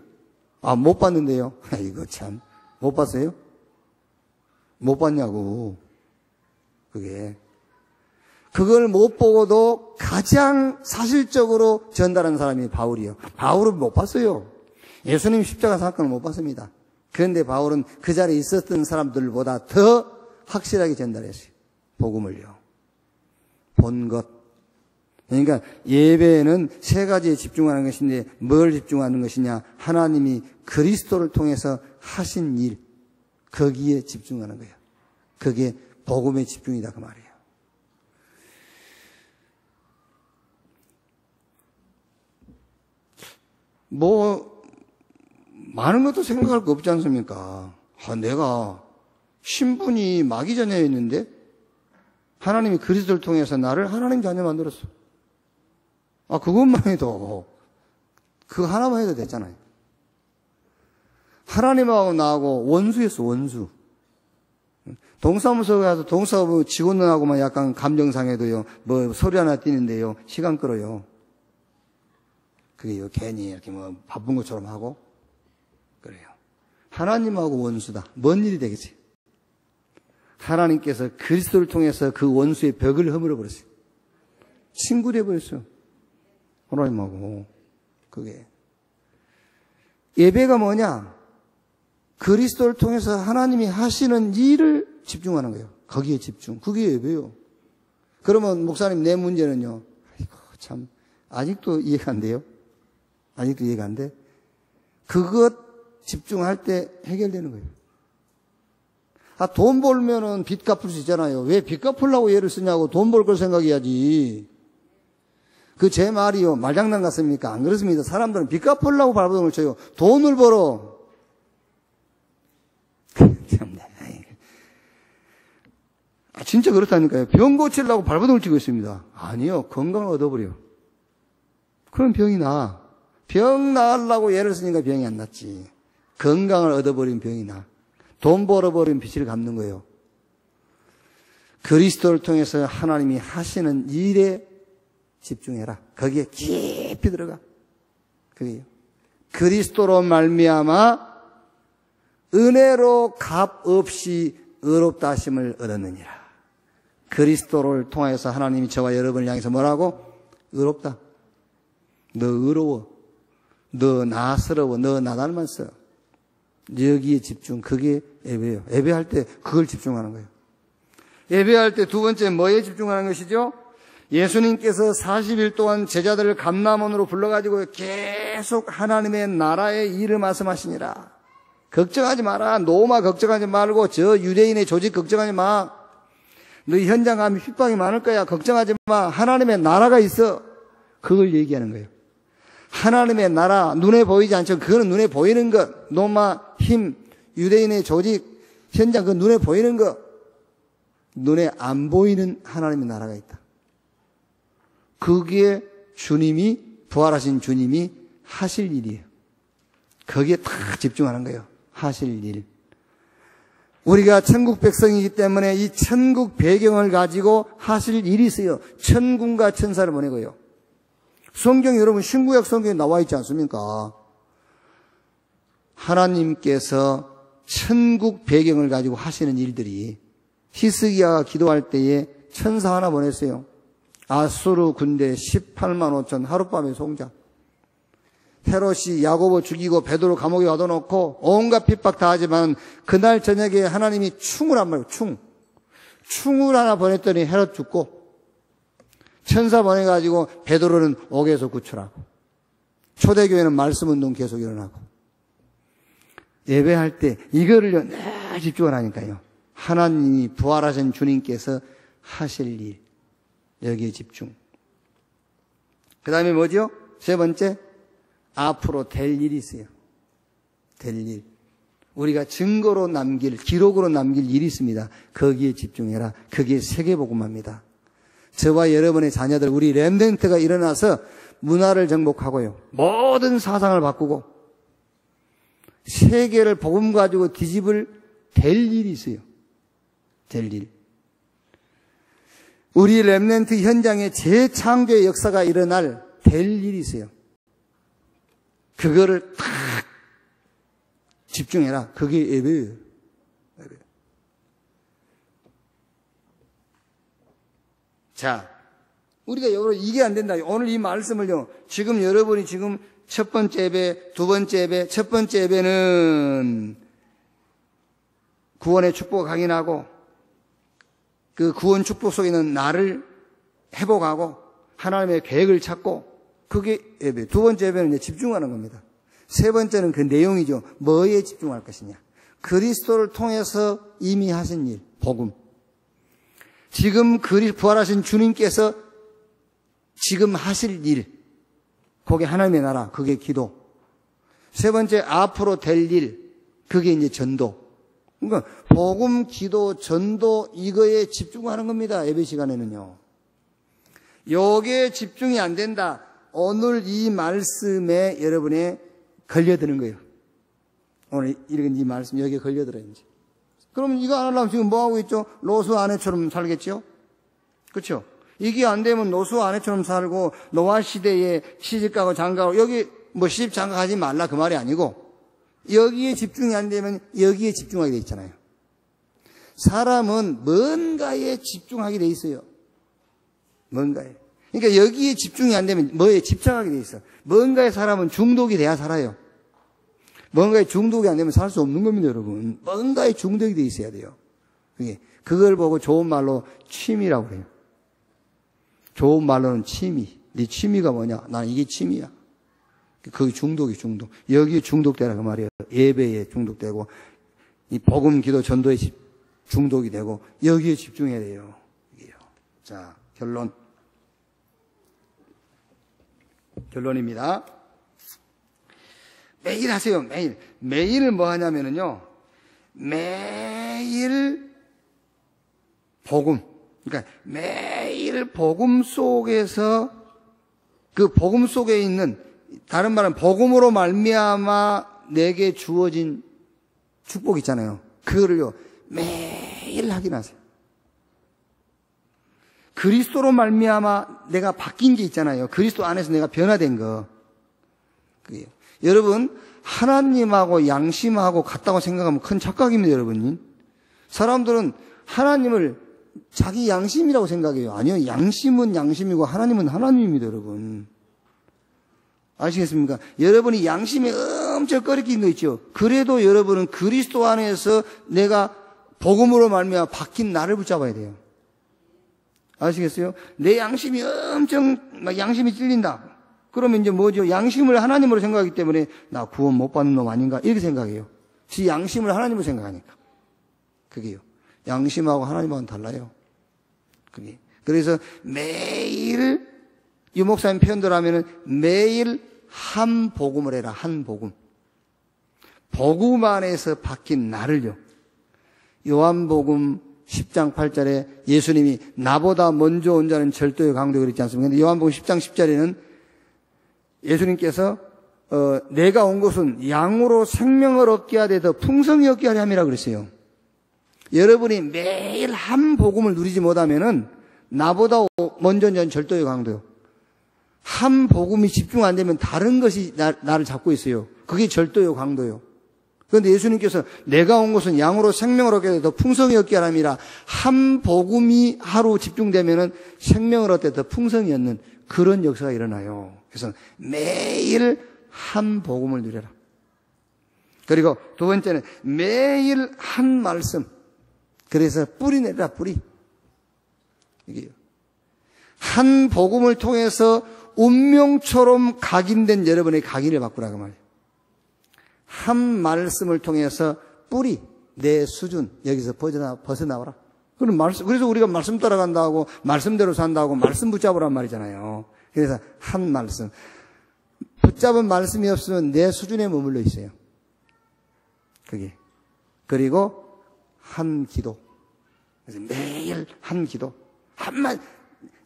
아 못 봤는데요. 이거 참 못 봤어요? 못 봤냐고. 그걸 못 보고도 가장 사실적으로 전달한 사람이 바울이요. 바울은 못 봤어요. 예수님 십자가 사건을 못 봤습니다. 그런데 바울은 그 자리에 있었던 사람들보다 더 확실하게 전달했어요. 복음을요. 본 것. 그러니까 예배는 세 가지에 집중하는 것인데 뭘 집중하는 것이냐? 하나님이 그리스도를 통해서 하신 일. 거기에 집중하는 거예요. 그게 복음의 집중이다 그 말이에요. 뭐 많은 것도 생각할 거 없지 않습니까? 내가 신분이 마귀 자녀였는데 하나님이 그리스도를 통해서 나를 하나님 자녀 만들었어. 그것만 해도 그거 하나만 해도 됐잖아요. 하나님하고 나하고 원수였어, 원수. 동사무소 가서 동사무 직원하고만 약간 감정상해도요, 뭐 소리 하나 띄는데요, 시간 끌어요. 그게요, 괜히 이렇게 뭐 바쁜 것처럼 하고, 그래요. 하나님하고 원수다. 뭔 일이 되겠어요? 하나님께서 그리스도를 통해서 그 원수의 벽을 허물어 버렸어요. 친구 되어버렸어요. 하나님하고. 그게. 예배가 뭐냐? 그리스도를 통해서 하나님이 하시는 일을 집중하는 거예요. 거기에 집중. 그게 예배요. 그러면 목사님 내 문제는요. 아이고 참 아직도 이해가 안 돼요. 아직도 이해가 안 돼. 그것 집중할 때 해결되는 거예요. 돈 벌면은 빚 갚을 수 있잖아요. 왜 빚 갚으려고 예를 쓰냐고. 돈 벌 걸 생각해야지. 그 제 말이요. 말장난 같습니까? 안 그렇습니다. 사람들은 빚 갚으려고 발버둥을 쳐요. 돈을 벌어. 진짜 그렇다니까요. 병 고치려고 발버둥을 치고 있습니다. 아니요. 건강을 얻어버려. 그럼 병이 나. 병 나으려고 예를 쓰니까 병이 안 낫지. 건강을 얻어버린 병이 나. 돈 벌어버린 빚을 갚는 거예요. 그리스도를 통해서 하나님이 하시는 일에 집중해라. 거기에 깊이 들어가. 그게요. 그리스도로 말미암아 은혜로 값 없이 의롭다 하심을 얻었느니라. 그리스도를 통해서 하나님이 저와 여러분을 향해서 뭐라고? 의롭다. 너 의로워. 너 나스러워. 너 나 닮았어. 여기에 집중. 그게 예배예요. 예배할 때 그걸 집중하는 거예요. 예배할 때 두 번째 뭐에 집중하는 것이죠? 예수님께서 40일 동안 제자들을 감람원으로 불러가지고 계속 하나님의 나라의 일을 말씀하시니라. 걱정하지 마라. 노마 걱정하지 말고 저 유대인의 조직 걱정하지 마. 너희 현장 가면 핍박이 많을 거야. 걱정하지 마. 하나님의 나라가 있어. 그걸 얘기하는 거예요. 하나님의 나라, 눈에 보이지 않죠. 그거는 눈에 보이는 것. 노마, 힘, 유대인의 조직, 현장, 그 눈에 보이는 것. 눈에 안 보이는 하나님의 나라가 있다. 그게 주님이, 부활하신 주님이 하실 일이에요. 거기에 다 집중하는 거예요. 하실 일. 우리가 천국 백성이기 때문에 이 천국 배경을 가지고 하실 일이 있어요. 천군과 천사를 보내고요. 성경이 여러분 신구약 성경에 나와 있지 않습니까? 하나님께서 천국 배경을 가지고 하시는 일들이 히스기야가 기도할 때에 천사 하나 보냈어요. 아수르 군대 18만 5천 하룻밤에 송장. 헤롯이 야고보 죽이고 베드로 감옥에 가둬놓고 온갖 핍박 다 하지만 그날 저녁에 하나님이 충을 한 말이에요. 충을 하나 보냈더니 헤롯 죽고 천사 보내가지고 베드로는 옥에서 구출하고 초대교회는 말씀운동 계속 일어나고 예배할 때 이거를 늘 집중을 하니까요. 하나님이 부활하신 주님께서 하실 일 여기에 집중. 그 다음에 뭐죠? 세 번째 앞으로 될 일이 있어요. 될 일. 우리가 증거로 남길, 기록으로 남길 일이 있습니다. 거기에 집중해라. 그게 세계복음화입니다. 저와 여러분의 자녀들, 우리 렘넌트가 일어나서 문화를 정복하고요. 모든 사상을 바꾸고 세계를 복음 가지고 뒤집을 될 일이 있어요. 될 일. 우리 렘넌트 현장에 재창조의 역사가 일어날 될 일이 있어요. 그거를 탁 집중해라. 그게 예배예요. 자, 우리가 여러분 이게 안 된다. 오늘 이 말씀을요. 지금 여러분이 지금 첫 번째 예배, 두 번째 예배, 첫 번째 예배는 구원의 축복을 강인하고 그 구원 축복 속에 있는 나를 회복하고 하나님의 계획을 찾고 그게 예배. 두 번째 예배는 이제 집중하는 겁니다. 세 번째는 그 내용이죠. 뭐에 집중할 것이냐. 그리스도를 통해서 이미 하신 일, 복음. 지금 부활하신 주님께서 지금 하실 일, 그게 하나님의 나라, 그게 기도. 세 번째 앞으로 될 일, 그게 이제 전도. 그러니까 복음, 기도, 전도 이거에 집중하는 겁니다. 예배 시간에는요. 여기에 집중이 안 된다. 오늘 이 말씀에 여러분이 걸려드는 거예요. 오늘 읽은 이 말씀 여기에 걸려들어요. 이제. 그럼 이거 안 하려면 지금 뭐 하고 있죠? 노수 아내처럼 살겠죠? 그렇죠? 이게 안 되면 노수 아내처럼 살고 노아 시대에 시집가고 장가고 여기 뭐 시집 장가가지 말라 그 말이 아니고 여기에 집중이 안 되면 여기에 집중하게 돼 있잖아요. 사람은 뭔가에 집중하게 돼 있어요. 뭔가에. 그러니까 여기에 집중이 안 되면 뭐에 집착하게 돼 있어. 뭔가에 사람은 중독이 돼야 살아요. 뭔가에 중독이 안 되면 살 수 없는 겁니다, 여러분. 뭔가에 중독이 돼 있어야 돼요. 그걸 보고 좋은 말로 취미라고 그래요. 좋은 말로는 취미. 네 취미가 뭐냐? 난 이게 취미야. 그게 중독이 중독. 여기에 중독되라 그 말이에요. 예배에 중독되고 이 복음, 기도, 전도에 중독이 되고 여기에 집중해야 돼요. 자, 결론입니다. 매일 하세요. 매일. 매일 뭐 하냐면은요. 매일 복음. 그러니까 매일 복음 속에서 그 복음 속에 있는 다른 말은 복음으로 말미암아 내게 주어진 축복 있잖아요. 그거를요. 매일 확인하세요. 그리스도로 말미암아 내가 바뀐 게 있잖아요. 그리스도 안에서 내가 변화된 거. 그게요. 여러분 하나님하고 양심하고 같다고 생각하면 큰 착각입니다. 여러분. 사람들은 하나님을 자기 양심이라고 생각해요. 아니요. 양심은 양심이고 하나님은 하나님입니다. 여러분. 아시겠습니까? 여러분이 양심이 엄청 꺼리낀 거 있죠. 그래도 여러분은 그리스도 안에서 내가 복음으로 말미암아 바뀐 나를 붙잡아야 돼요. 아시겠어요? 내 양심이 엄청 막 양심이 찔린다. 그러면 이제 뭐죠? 양심을 하나님으로 생각하기 때문에 나 구원 못 받는 놈 아닌가 이렇게 생각해요. 지 양심을 하나님으로 생각하니까. 그게요. 양심하고 하나님하고는 달라요. 그게. 그래서 매일 유 목사님 표현대로 하면은 매일 한 복음을 해라. 한 복음. 복음 안에서 바뀐 나를요. 요한복음 10장 8절에 예수님이 나보다 먼저 온 자는 절도의 강도 그랬지 않습니까? 근데 요한복음 10장 10절에는 예수님께서 내가 온 것은 양으로 생명을 얻게 하되 더 풍성히 얻게 하려 함이라 그랬어요. 여러분이 매일 한 복음을 누리지 못하면은 나보다 먼저 온 자는 절도의 강도요. 한 복음이 집중 안 되면 다른 것이 나를 잡고 있어요. 그게 절도요, 강도요. 그런데 예수님께서 내가 온 것은 양으로 생명을 얻게 더 풍성히 얻게 하람이라 한 복음이 하루 집중되면은 생명을 얻게 더 풍성히 얻는 그런 역사가 일어나요. 그래서 매일 한 복음을 누려라. 그리고 두 번째는 매일 한 말씀. 그래서 뿌리 내라, 뿌리. 이게요. 한 복음을 통해서 운명처럼 각인된 여러분의 각인을 바꾸라고 말이에요. 한 말씀을 통해서 뿌리, 내 수준, 여기서 벗어나와라. 그럼 그래서 우리가 말씀 따라간다고, 말씀대로 산다고, 말씀 붙잡으란 말이잖아요. 그래서 한 말씀. 붙잡은 말씀이 없으면 내 수준에 머물러 있어요. 그게. 그리고 한 기도. 그래서 매일 한 기도.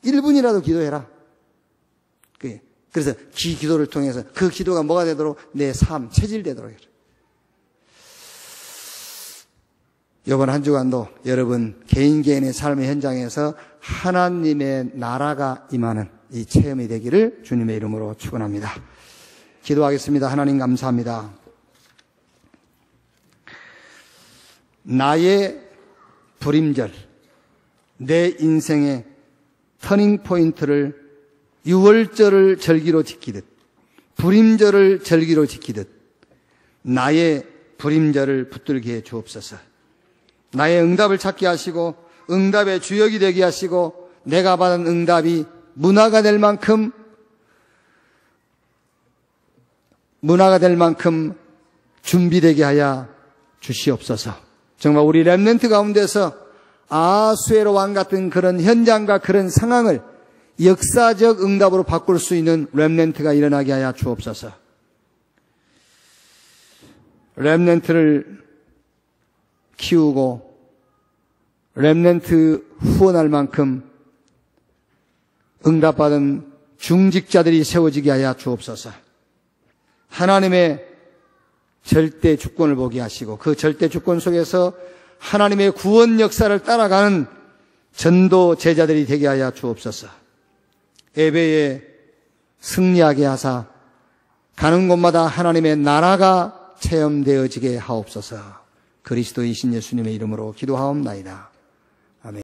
1분이라도 기도해라. 그래서 기도를 통해서 그 기도가 뭐가 되도록 내 삶, 체질되도록 해라. 이번 한 주간도 여러분 개인의 삶의 현장에서 하나님의 나라가 임하는 이 체험이 되기를 주님의 이름으로 축원합니다. 기도하겠습니다. 하나님 감사합니다. 나의 불임절, 내 인생의 터닝 포인트를 유월절을 절기로 지키듯 불임절을 절기로 지키듯 나의 불임절을 붙들게 해 주옵소서. 나의 응답을 찾게 하시고 응답의 주역이 되게 하시고 내가 받은 응답이 문화가 될 만큼 준비되게 하여 주시옵소서. 정말 우리 렘넌트 가운데서 아수에로 왕 같은 그런 현장과 그런 상황을 역사적 응답으로 바꿀 수 있는 렘넌트가 일어나게 하여 주옵소서. 렘넌트를 키우고 렘넌트 후원할 만큼 응답받은 중직자들이 세워지게 하여 주옵소서. 하나님의 절대 주권을 보게 하시고 그 절대 주권 속에서 하나님의 구원 역사를 따라가는 전도 제자들이 되게 하여 주옵소서. 예배에 승리하게 하사 가는 곳마다 하나님의 나라가 체험되어지게 하옵소서. 그리스도이신 예수님의 이름으로 기도하옵나이다.